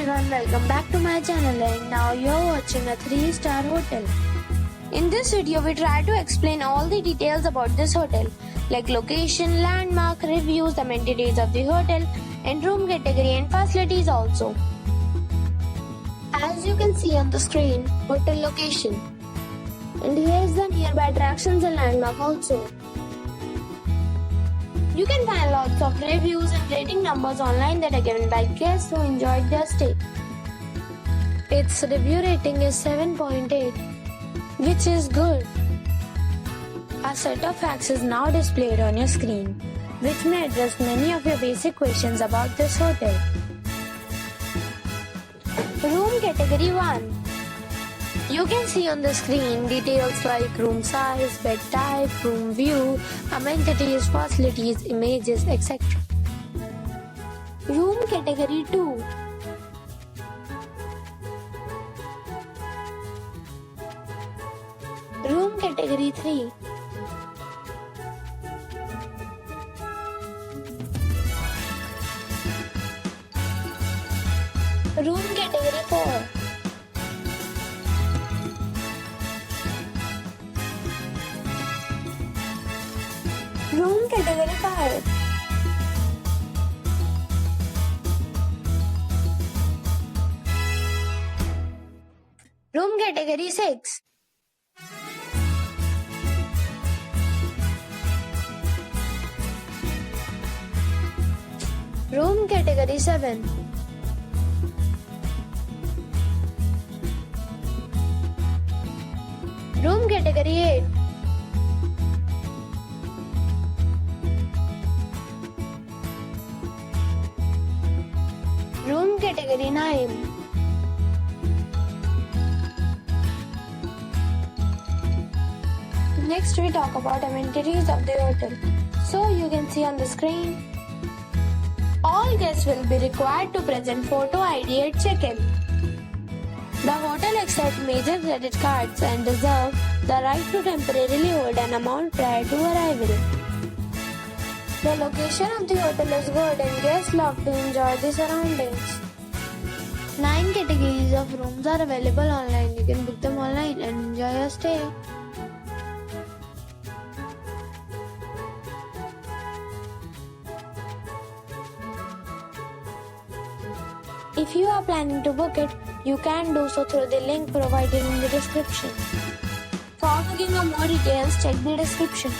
everyone, welcome back to my channel, and now you're watching a 3-star hotel. In this video we try to explain all the details about this hotel, like location, landmark, reviews, amenities of the hotel, and room category and facilities also. As you can see on the screen, hotel location. And here is the nearby attractions and landmark also. You can find lots of reviews and rating numbers online that are given by guests who enjoyed their stay. Its review rating is 7.8, which is good. A set of facts is now displayed on your screen, which may address many of your basic questions about this hotel. Room Category 1. You can see on the screen details like room size, bed type, room view, amenities, facilities, images, etc. Room Category 2. Room Category 3. Room Category 4. Room Category 5. Room Category 6. Room Category 7. Room Category 8. Room Category 9. Next we talk about amenities of the hotel. So you can see on the screen, all guests will be required to present photo ID at check-in. The hotel accepts major credit cards and reserves the right to temporarily hold an amount prior to arrival. The location of the hotel is good and guests love to enjoy the surroundings. 9 categories of rooms are available online. You can book them online and enjoy your stay. If you are planning to book it, you can do so through the link provided in the description. For booking or more details, check the description.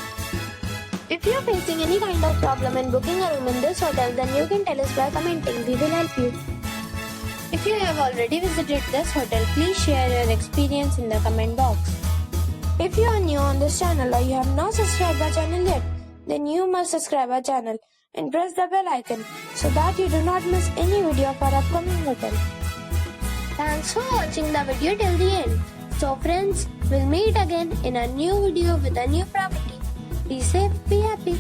If you are facing any kind of problem in booking a room in this hotel, then you can tell us by commenting. We will help you. If you have already visited this hotel, please share your experience in the comment box. If you are new on this channel or you have not subscribed our channel yet, then you must subscribe our channel and press the bell icon so that you do not miss any video of our upcoming hotel. Thanks for watching the video till the end. So friends, we'll meet again in a new video with a new property. Be safe, be happy.